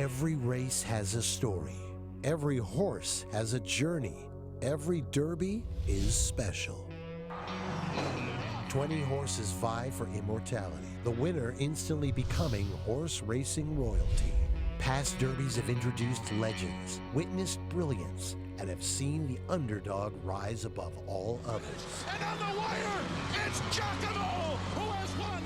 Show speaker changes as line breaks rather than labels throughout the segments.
Every race has a story. Every horse has a journey. Every Derby is special. 20 horses vie for immortality, the winner instantly becoming horse racing royalty. Past Derbies have introduced legends, witnessed brilliance, and have seen the underdog rise above all others.
And on the wire, it's Giacomo who has won!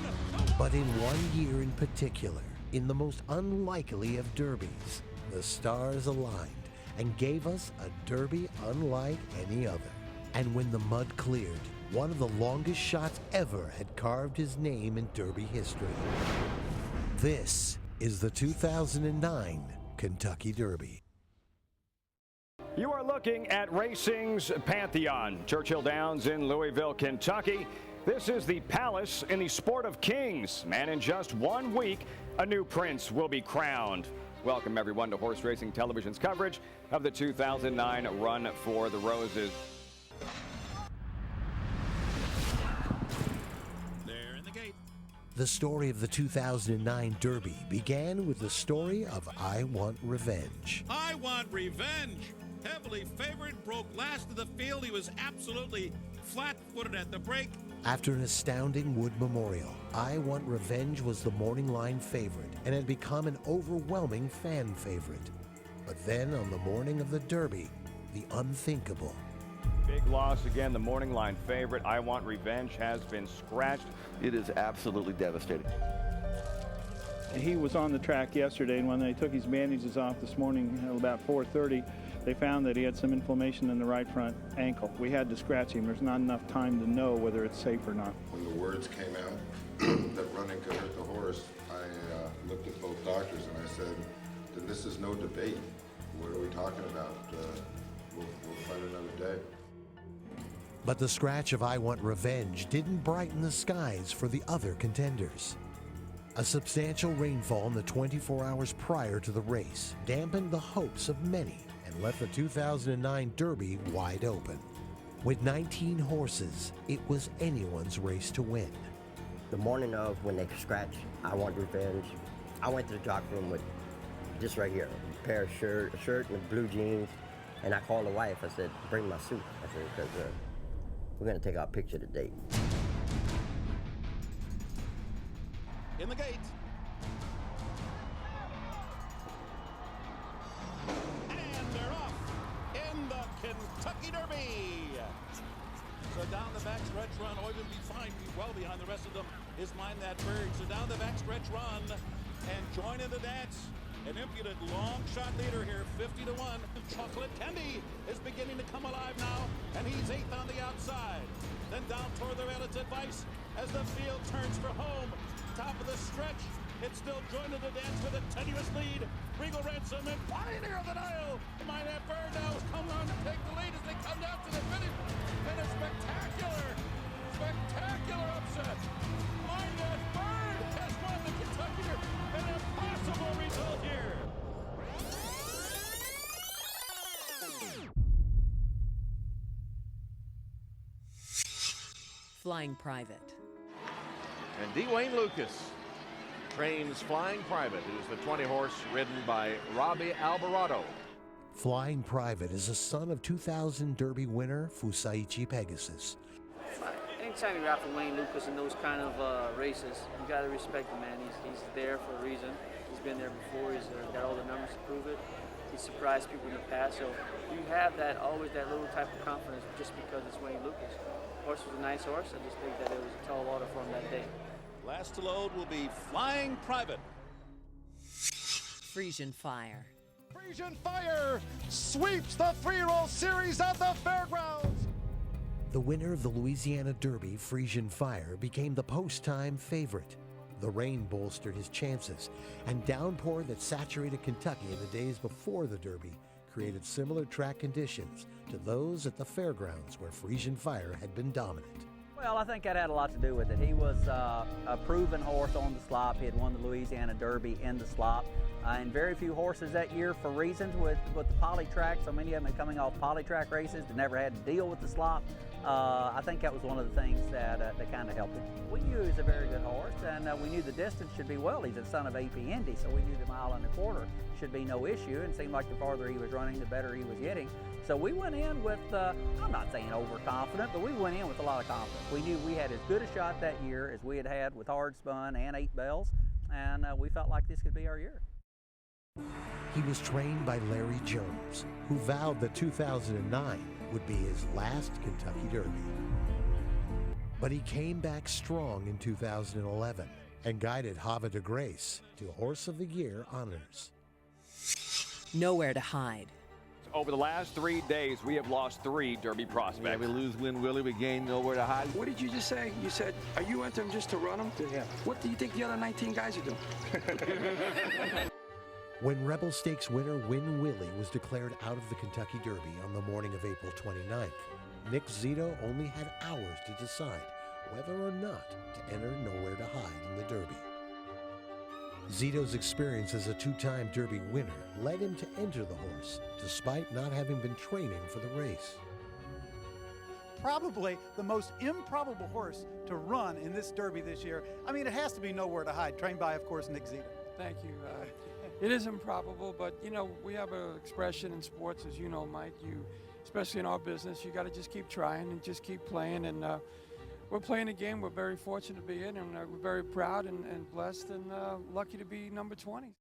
But in one year in particular, in the most unlikely of Derbies, the stars aligned and gave us a Derby unlike any other. And when the mud cleared, one of the longest shots ever had carved his name in Derby history. This is the 2009 Kentucky Derby.
You are looking at racing's Pantheon, Churchill Downs in Louisville, Kentucky. This is the palace in the sport of kings, and in just 1 week, a new prince will be crowned. Welcome everyone to Horse Racing Television's coverage of the 2009 Run for the Roses.
There in the gate.
The story of the 2009 Derby began with the story of I Want Revenge.
I Want Revenge. Heavily favored, broke last of the field. He was absolutely flat-footed at the break.
After an astounding Wood Memorial, I Want Revenge was the morning line favorite and had become an overwhelming fan favorite. But then on the morning of the Derby, the unthinkable.
Big loss again. The morning line favorite, I Want Revenge, has been scratched.
It is absolutely devastating.
He was on the track yesterday, and when they took his bandages off this morning at about 4:30, they found that he had some inflammation in the right front ankle. We had to scratch him. There's not enough time to know whether it's safe or not.
When the words came out that running could hurt the horse, I looked at both doctors and I said, then this is no debate. What are we talking about? We'll fight another day.
But the scratch of I Want Revenge didn't brighten the skies for the other contenders. A substantial rainfall in the 24 hours prior to the race dampened the hopes of many and left the 2009 Derby wide open. With 19 horses, it was anyone's race to win.
The morning of when they scratched I Want Revenge, I went to the jock room with this right here, a pair of a shirt and blue jeans, and I called the wife. I said, bring my suit. I said, because we're going to take our picture today.
In the gate. And they're off in the Kentucky Derby. So down the backstretch run, Oyvind be fine, be well behind the rest of them. Is Mind That Bird. So down the backstretch run and join in the dance. An impudent long shot leader here, 50-1. Chocolate Candy is beginning to come alive now, and he's 8th on the outside. Then down toward the rail, it's Advice as the field turns for home. Top of the stretch, it's still joined in the dance with a tenuous lead. Regal Ransom and Pioneer of the Nile. Mind That Bird now is coming on to take the lead as they come down to the finish. And a spectacular upset. Mind That Bird has won the Kentucky Derby. An impossible result here.
Flying Private.
And Dwayne Lucas trains Flying Private, who's the 20-horse ridden by Robbie Alvarado.
Flying Private is a son of 2000 Derby winner Fusaichi Pegasus.
Anytime you ride for Wayne Lucas in those kind of races, you got to respect the man. He's there for a reason. He's been there before. He's got all the numbers to prove it. He's surprised people in the past. So you have that always that little type of confidence just because it's Wayne Lucas. Horse was a nice horse. I just think that it was a tall order for him that day.
Last to load will be Flying Private.
Frisian Fire.
Frisian Fire sweeps the 3-year-old series at the fairgrounds.
The winner of the Louisiana Derby, Frisian Fire, became the post-time favorite. The rain bolstered his chances, and downpour that saturated Kentucky in the days before the Derby created similar track conditions to those at the fairgrounds where Frisian Fire had been dominant.
Well, I think that had a lot to do with it. He was a proven horse on the slop. He had won the Louisiana Derby in the slop. And very few horses that year for reasons with the poly track. So many of them are coming off poly track races that never had to deal with the slop. I think that was one of the things that kind of helped him. We knew he was a very good horse, and we knew the distance should be well. He's a son of AP Indy, so we knew the mile and a quarter should be no issue, and it seemed like the farther he was running, the better he was getting. So we went in with, I'm not saying overconfident, but we went in with a lot of confidence. We knew we had as good a shot that year as we had had with Hard Spun and 8 Bells, and we felt like this could be our year.
He was trained by Larry Jones, who vowed that 2009 would be his last Kentucky Derby. But he came back strong in 2011 and guided Hava de Grace to Horse of the Year honors.
Nowhere to hide.
Over the last 3 days, we have lost 3 Derby prospects.
Yeah, we lose Win Willie, we gain Nowhere to Hide.
What did you just say? You said, are you entering just to run them?
Yeah.
What do you think the other 19 guys are doing?
When Rebel Stakes winner Win Willie was declared out of the Kentucky Derby on the morning of April 29th, Nick Zito only had hours to decide whether or not to enter Nowhere to Hide in the Derby. Zito's experience as a 2-time Derby winner led him to enter the horse, despite not having been training for the race.
Probably the most improbable horse to run in this Derby this year. I mean, it has to be Nowhere to Hide, trained by, of course, Nick Zito.
Thank you. It is improbable, but, you know, we have an expression in sports, as you know, Mike, especially in our business, you got to just keep trying and just keep playing. And we're playing a game we're very fortunate to be in, and we're very proud and blessed and lucky to be number 20.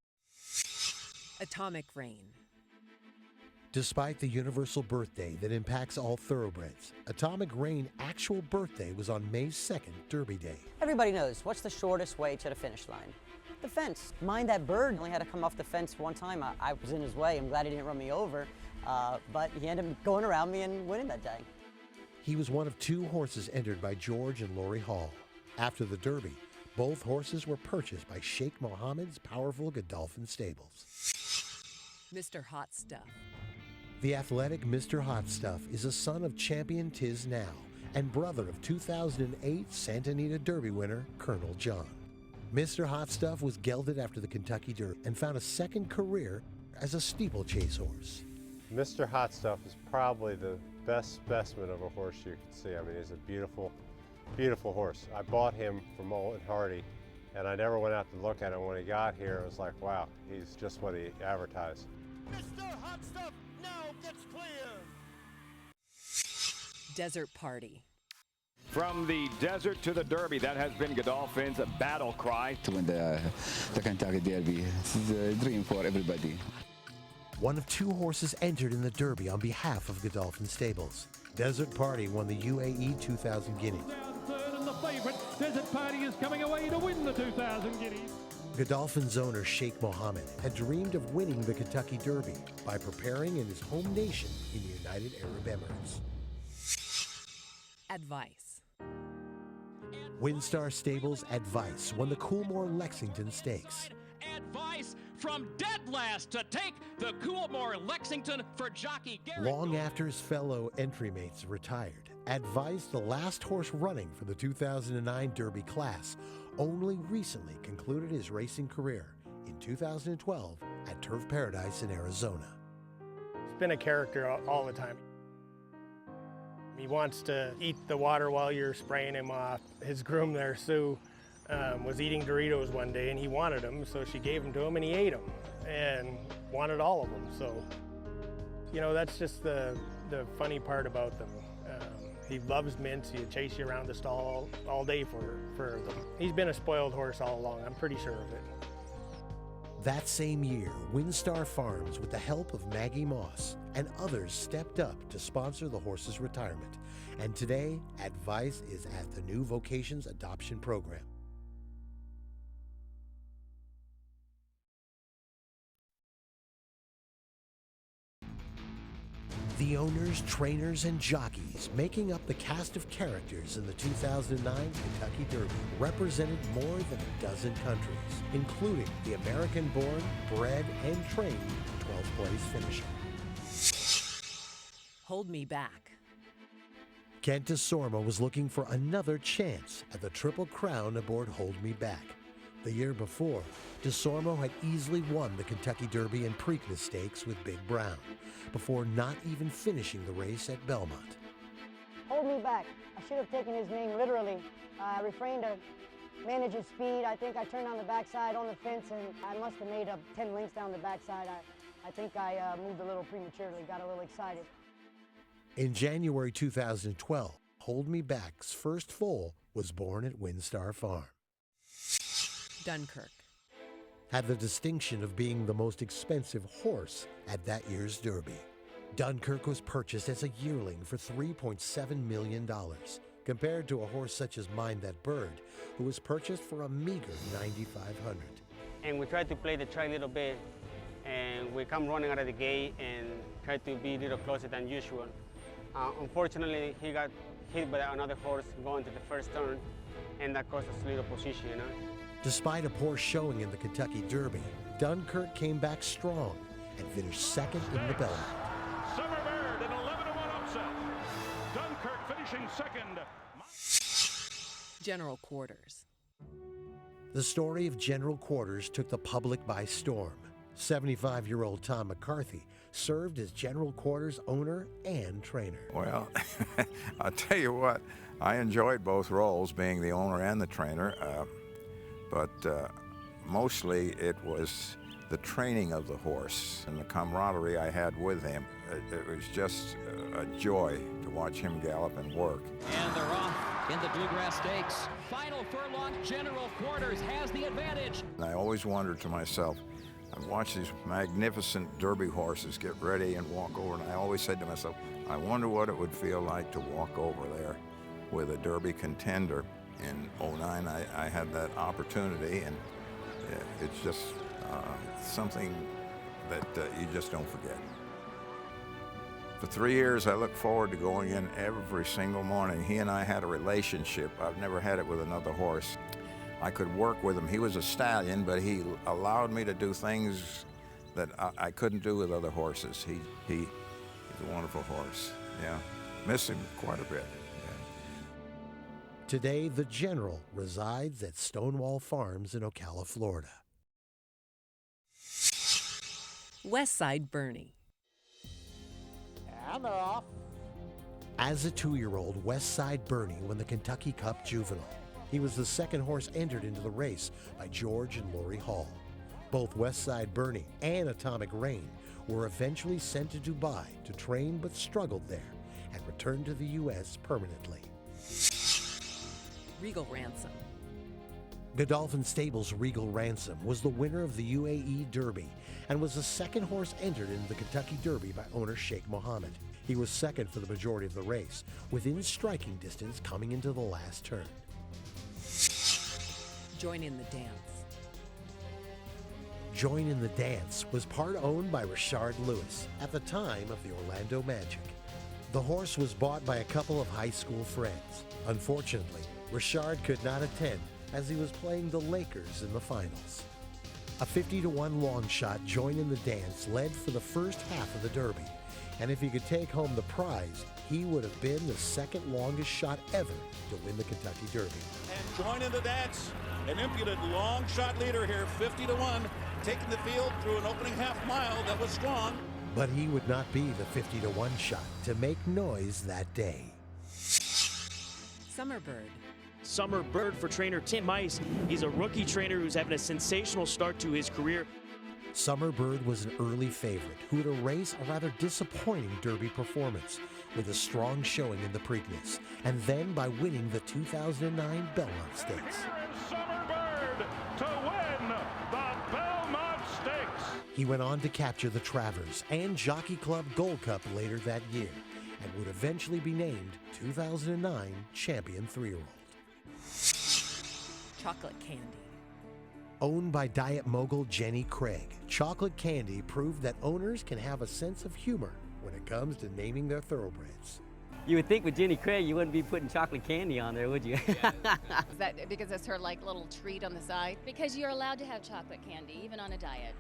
Atomic Rain.
Despite the universal birthday that impacts all thoroughbreds, Atomic Rain's actual birthday was on May 2nd, Derby Day.
Everybody knows, what's the shortest way to the finish line? The fence. Mind that bird only had to come off the fence one time. I was in his way. I'm glad he didn't run me over, but he ended up going around me and winning that day.
He was one of 2 horses entered by George and Lori Hall. After the Derby, both horses were purchased by Sheikh Mohammed's powerful Godolphin stables.
Mr. Hot Stuff.
The athletic Mr. Hot Stuff is a son of champion Tiz Now and brother of 2008 Santa Anita Derby winner Colonel John. Mr. Hot Stuff was gelded after the Kentucky Derby and found a second career as a steeplechase horse.
Mr. Hot Stuff is probably the best specimen of a horse you can see. I mean, he's a beautiful, beautiful horse. I bought him from Owen Hardy, and I never went out to look at him. When he got here, it was like, wow, he's just what he advertised.
Mr. Hot Stuff now gets clear.
Desert Party.
From the desert to the Derby, that has been Godolphin's battle cry.
To win the Kentucky Derby, it's a dream for everybody.
One of 2 horses entered in the Derby on behalf of Godolphin Stables. Desert Party won the UAE 2000 Guineas.
Third and the favorite, Desert Party is coming away to win the 2000 Guineas.
Godolphin's owner, Sheikh Mohammed, had dreamed of winning the Kentucky Derby by preparing in his home nation in the United Arab Emirates.
Advice.
Windstar Stables Advice won the Coolmore Lexington Stakes.
Advice from dead last to take the Coolmore Lexington for jockey Gary.
Long after his fellow entry mates retired, Advice, the last horse running for the 2009 Derby class, only recently concluded his racing career in 2012 at Turf Paradise in Arizona.
He's been a character all the time. He wants to eat the water while you're spraying him off. His groom there, Sue, was eating Doritos one day and he wanted them, so she gave them to him and he ate them and wanted all of them. So, you know, that's just the funny part about them. He loves mints. He'd chase you around the stall all day for them. He's been a spoiled horse all along, I'm pretty sure of it.
That same year, Windstar Farms, with the help of Maggie Moss and others, stepped up to sponsor the horse's retirement. And today, Advice is at the new Vocations Adoption Program. The owners, trainers, and jockeys making up the cast of characters in the 2009 Kentucky Derby represented more than a dozen countries, including the American-born, bred, and trained 12th place finisher.
Hold Me Back.
Kent DeSorma was looking for another chance at the Triple Crown aboard Hold Me Back. The year before, DeSormo had easily won the Kentucky Derby and Preakness Stakes with Big Brown, before not even finishing the race at Belmont.
Hold me back. I should have taken his name literally. I refrained to manage his speed. I think I turned on the backside on the fence, and I must have made up 10 lengths down the backside. I think I moved a little prematurely, got a little excited.
In January 2012, Hold Me Back's first foal was born at Windstar Farm.
Dunkirk.
Had the distinction of being the most expensive horse at that year's Derby. Dunkirk was purchased as a yearling for $3.7 million, compared to a horse such as Mind That Bird, who was purchased for a meager $9,500.
And we tried to play the track a little bit, and we come running out of the gate and tried to be a little closer than usual. Unfortunately, he got hit by another horse going to the first turn, and that cost us a little position, you know.
Despite a poor showing in the Kentucky Derby, Dunkirk came back strong and finished second in the Belmont.
Summer Bird, an 11-1 upset. Dunkirk finishing second.
General Quarters.
The story of General Quarters took the public by storm. 75-year-old Tom McCarthy served as General Quarters owner and trainer.
Well, I'll tell you what, I enjoyed both roles, being the owner and the trainer, but mostly it was the training of the horse and the camaraderie I had with him. It was just a joy to watch him gallop and work.
And they're off in the Bluegrass Stakes. Final furlong, General Quarters has the advantage.
And I always wondered to myself, I'd watch these magnificent Derby horses get ready and walk over, and I always said to myself, I wonder what it would feel like to walk over there with a Derby contender. In '09, I had that opportunity, and it's just something that you just don't forget. For 3 years, I looked forward to going in every single morning. He and I had a relationship. I've never had it with another horse. I could work with him. He was a stallion, but he allowed me to do things that I couldn't do with other horses. He's a wonderful horse. Yeah, miss him quite a bit.
Today, the General resides at Stonewall Farms in Ocala, Florida.
Westside Bernie.
And they're off. As a 2-year-old, Westside Bernie won the Kentucky Cup Juvenile. He was the second horse entered into the race by George and Lori Hall. Both Westside Bernie and Atomic Rain were eventually sent to Dubai to train, but struggled there and returned to the U.S. permanently.
Regal Ransom.
Godolphin Stables' Regal Ransom was the winner of the UAE Derby and was the second horse entered into the Kentucky Derby by owner Sheikh Mohammed. He was second for the majority of the race, within striking distance coming into the last turn.
Join in the Dance.
Join in the Dance was part owned by Richard Lewis at the time of the Orlando Magic. The horse was bought by a couple of high school friends. Unfortunately, Richard could not attend as he was playing the Lakers in the finals. A 50-1 long shot, Join in the Dance, led for the first half of the Derby, and if he could take home the prize, he would have been the second longest shot ever to win the Kentucky Derby.
And Join in the Dance, an impudent long shot leader here, 50-1, taking the field through an opening half mile that was strong.
But he would not be the 50-1 shot to make noise that day.
Summer Bird.
Summer Bird for trainer Tim Mice. He's a rookie trainer who's having a sensational start to his career.
Summer Bird was an early favorite who would erase a rather disappointing Derby performance with a strong showing in the Preakness, and then by winning the 2009 Belmont Stakes.
Summer Bird to win the Belmont Stakes.
He went on to capture the Travers and Jockey Club Gold Cup later that year, and would eventually be named 2009 Champion 3-year-old.
Chocolate Candy.
Owned by diet mogul Jenny Craig, Chocolate Candy proved that owners can have a sense of humor when it comes to naming their thoroughbreds.
You would think with Jenny Craig you wouldn't be putting chocolate candy on there, would you?
Is that because it's her like little treat on the side?
Because you're allowed to have chocolate candy, even on a diet.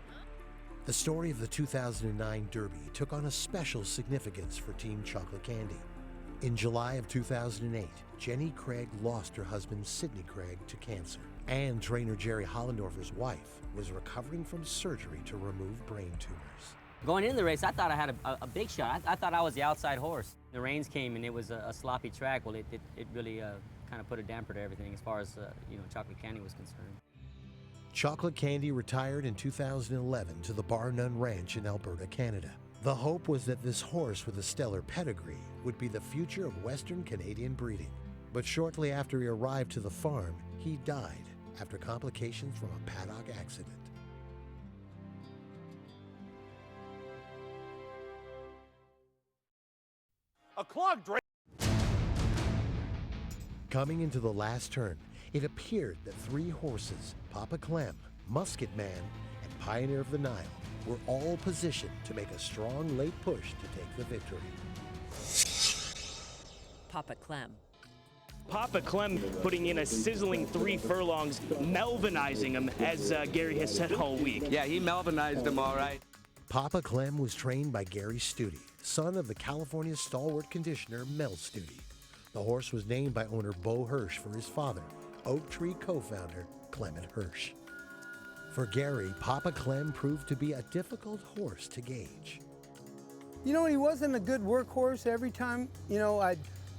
The story of the 2009 Derby took on a special significance for Team Chocolate Candy. In July of 2008, Jenny Craig lost her husband Sidney Craig to cancer, and trainer Jerry Hollendorfer's wife was recovering from surgery to remove brain tumors.
Going into the race, I thought I had a big shot. I thought I was the outside horse. The rains came and it was a sloppy track. Well, it really kind of put a damper to everything as far as Chocolate Candy was concerned.
Chocolate Candy retired in 2011 to the Bar None Ranch in Alberta, Canada. The hope was that this horse with a stellar pedigree would be the future of Western Canadian breeding. But shortly after he arrived to the farm, he died after complications from a paddock accident.
A clogged drain.
Coming into the last turn, it appeared that three horses, Papa Clem, Musket Man, and Pioneer of the Nile, were all positioned to make a strong late push to take the victory.
Papa Clem.
Papa Clem putting in a sizzling 3 furlongs, Melvinizing him, as Gary has said all week.
Yeah, he Melvinized him all right.
Papa Clem was trained by Gary Studi, son of the California stalwart conditioner Mel Studi. The horse was named by owner Bo Hirsch for his father, Oak Tree co-founder Clement Hirsch. For Gary, Papa Clem proved to be a difficult horse to gauge.
You know, he wasn't a good workhorse. Every time,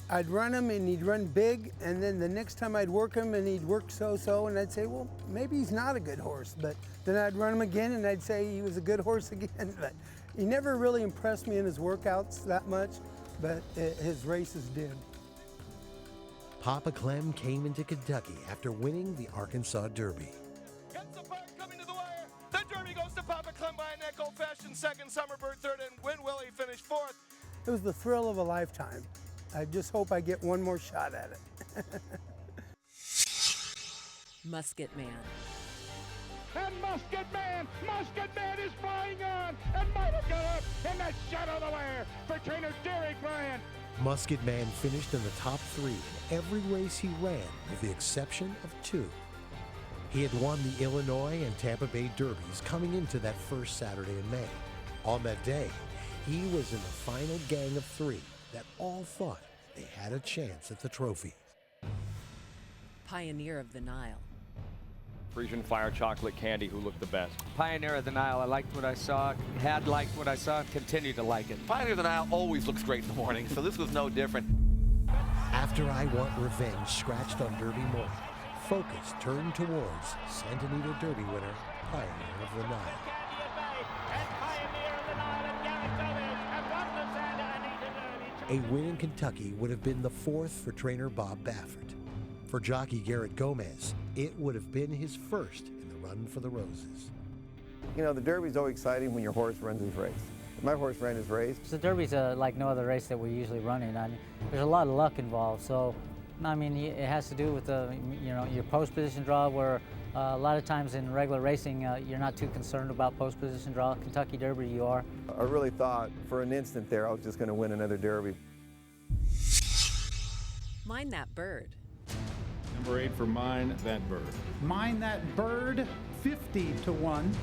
I'd run him and he'd run big, and then the next time I'd work him and he'd work so-so, and I'd say, well, maybe he's not a good horse. But then I'd run him again and I'd say he was a good horse again. But he never really impressed me in his workouts that much, but his races did.
Papa Clem came into Kentucky after winning the Arkansas Derby.
Gets the bird coming to the wire. The Derby goes to Papa Clem by an echo-fashioned second, Summerbird third, and Win Willie finished fourth.
It was the thrill of a lifetime. I just hope I get one more shot at it.
Musket Man.
And Musket Man is flying on and might have got up in the shadow of the wire for trainer Derek Bryan.
Musket Man finished in the top 3 in every race he ran, with the exception of 2. He had won the Illinois and Tampa Bay Derbies coming into that first Saturday in May. On that day, he was in the final gang of 3 that all thought they had a chance at the trophy.
Pioneer of the Nile.
Frisian Fire Chocolate Candy, who looked the best.
Pioneer of the Nile, I liked what I saw, had liked what I saw, and continue to like it.
Pioneer of the Nile always looks great in the morning, so this was no different.
After I Want Revenge scratched on Derby morning, focus turned towards Santa Anita Derby winner, Pioneer of the Nile. A win in Kentucky would have been the 4th for trainer Bob Baffert. For jockey Garrett Gomez, it would have been his first in the run for the Roses.
You know, the Derby's always exciting when your horse runs his race. My horse ran his race.
The Derby's like no other race that we usually run in. There's a lot of luck involved. So, it has to do with your post position draw, where a lot of times in regular racing, you're not too concerned about post position draw. Kentucky Derby, you are.
I really thought for an instant there I was just going to win another Derby.
Mind That Bird.
Number 8 for Mind That Bird.
Mind That Bird, 50-1.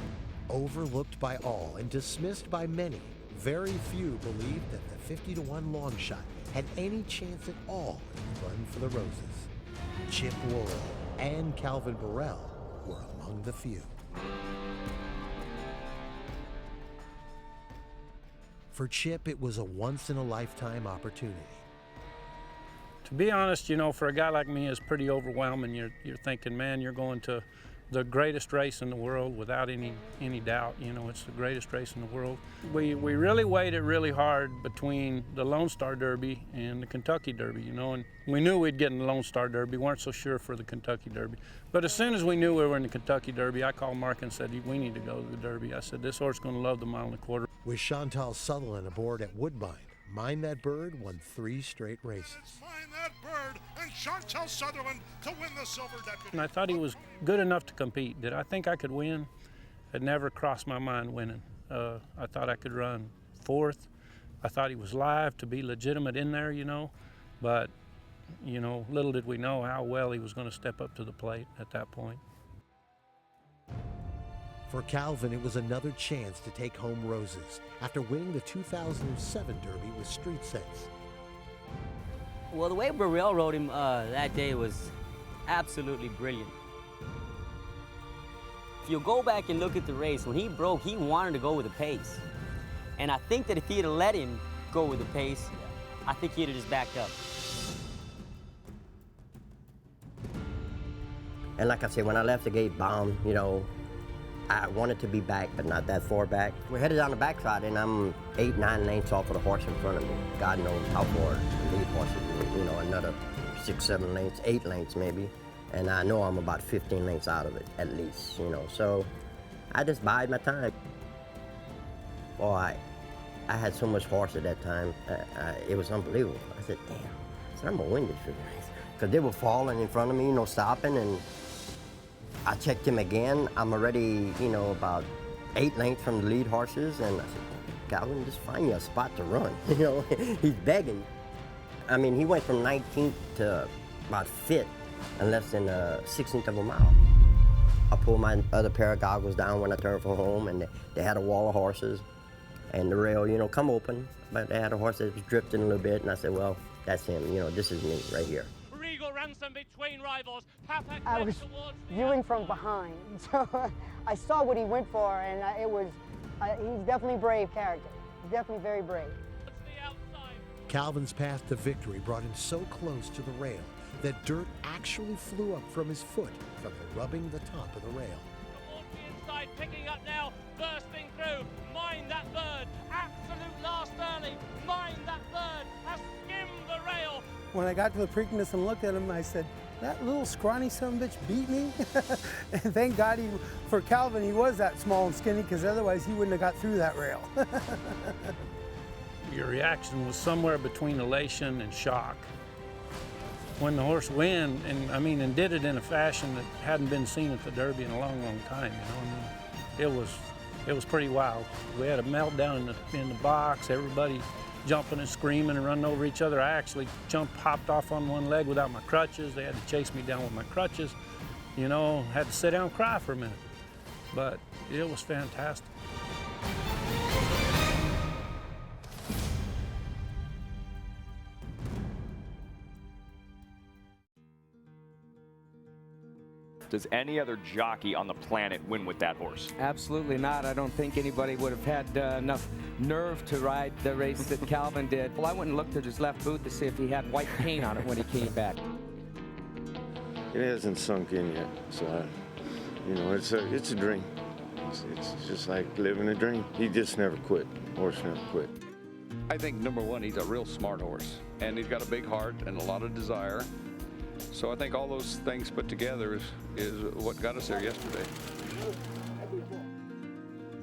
Overlooked by all and dismissed by many, very few believed that the 50-1 long shot had any chance at all in the run for the Roses. Chip Worrell and Calvin Burrell were among the few. For Chip, it was a once-in-a-lifetime opportunity.
To be honest, for a guy like me, it's pretty overwhelming. You're thinking, man, you're going to the greatest race in the world without any doubt. It's the greatest race in the world. We really weighed it really hard between the Lone Star Derby and the Kentucky Derby, and we knew we'd get in the Lone Star Derby. Weren't so sure for the Kentucky Derby. But as soon as we knew we were in the Kentucky Derby, I called Mark and said, we need to go to the Derby. I said, this horse is going to love the 1.25 miles.
With Chantal Sutherland aboard at Woodbine, Mind That Bird won 3 straight races.
Mind That Bird and Chantal Sutherland to win the silver deputy.
And I thought he was good enough to compete. Did I think I could win? It never crossed my mind winning. I thought I could run 4th. I thought he was live to be legitimate in there, But, little did we know how well he was going to step up to the plate at that point.
For Calvin, it was another chance to take home roses after winning the 2007 Derby with Street Sense.
Well, the way Burrell rode him that day was absolutely brilliant. If you go back and look at the race, when he broke, he wanted to go with the pace. And I think that if he'd have let him go with the pace, I think he'd have just backed up.
And like I said, when I left the gate bomb, you know, I wanted to be back, but not that far back. We're headed down the backside, and I'm 8, 9 lengths off of the horse in front of me. God knows how far the lead horse is, you know, another 6, 7 lengths, 8 lengths maybe. And I know I'm about 15 lengths out of it, at least, you know. So I just bide my time. Boy, I had so much horse at that time. It was unbelievable. I said, damn. I said, I'm going to win this freaking race. Because they were falling in front of me, you know, stopping, and I checked him again. I'm already, you know, about 8 lengths from the lead horses, and I said, Calvin, just find you a spot to run. You know, he's begging. I mean, he went from 19th to about 5th in less than a 16th of a mile. I pulled my other pair of goggles down when I turned for home, and they had a wall of horses, and the rail, you know, come open, but they had a horse that was drifting a little bit, and I said, well, that's him. You know, this is me right here.
Ransom between rivals.
I was viewing from behind, so I saw what he went for, and he's definitely a brave character. He's definitely very brave.
Calvin's path to victory brought him so close to the rail that dirt actually flew up from his foot from rubbing the top of the rail.
Towards the inside, picking up now, bursting through. Mind that bird. Absolute last early. Mind that bird. Has skimmed the rail.
When I got to the Preakness and looked at him, I said, that little scrawny son of a bitch beat me. And thank God for Calvin, he was that small and skinny, because otherwise he wouldn't have got through that rail.
Your reaction was somewhere between elation and shock. When the horse won, and did it in a fashion that hadn't been seen at the Derby in a long, long time, you know, it was pretty wild. We had a meltdown in the box, everybody jumping and screaming and running over each other. I actually hopped off on one leg without my crutches. They had to chase me down with my crutches. You know, had to sit down and cry for a minute. But it was fantastic.
Does any other jockey on the planet win with that horse?
Absolutely not. I don't think anybody would have had enough nerve to ride the race that Calvin did. Well, I went and looked at his left boot to see if he had white paint on it when he came back.
It hasn't sunk in yet, so you know, it's a dream. It's just like living a dream. He just never quit. Horse never quit.
I think number one, he's a real smart horse, and he's got a big heart and a lot of desire. So I think all those things put together is what got us there yesterday.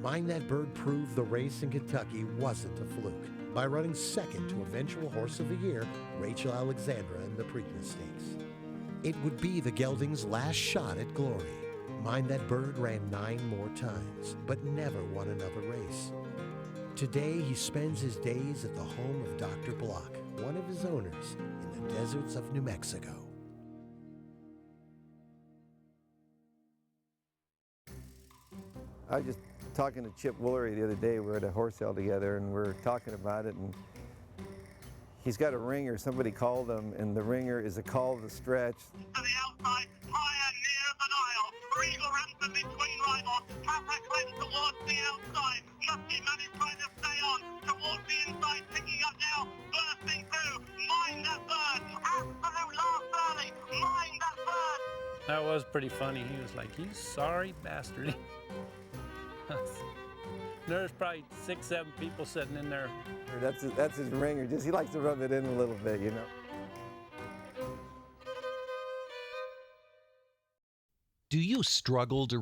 Mind That Bird proved the race in Kentucky wasn't a fluke by running second to eventual Horse of the Year, Rachel Alexandra in the Preakness Stakes. It would be the gelding's last shot at glory. Mind That Bird ran 9 more times, but never won another race. Today, he spends his days at the home of Dr. Block, one of his owners in the deserts of New Mexico.
I was just talking to Chip Woolery the other day. We were at a horse sale together, and we were talking about it, and he's got a ringer. Somebody called him, and the ringer is a call to the stretch.
To the outside, higher, near the dial. Regal Ransom between rivals. Traffic left towards the outside. Lusty man is trying to stay on. Towards the inside, picking up now, bursting through. Mind That Bird. Absolute last early. Mind That Bird.
That was pretty funny. He was like, you sorry bastard. There's probably 6, 7 people sitting in there.
That's his ringer. Just he likes to rub it in a little bit, you know.
Do you struggle to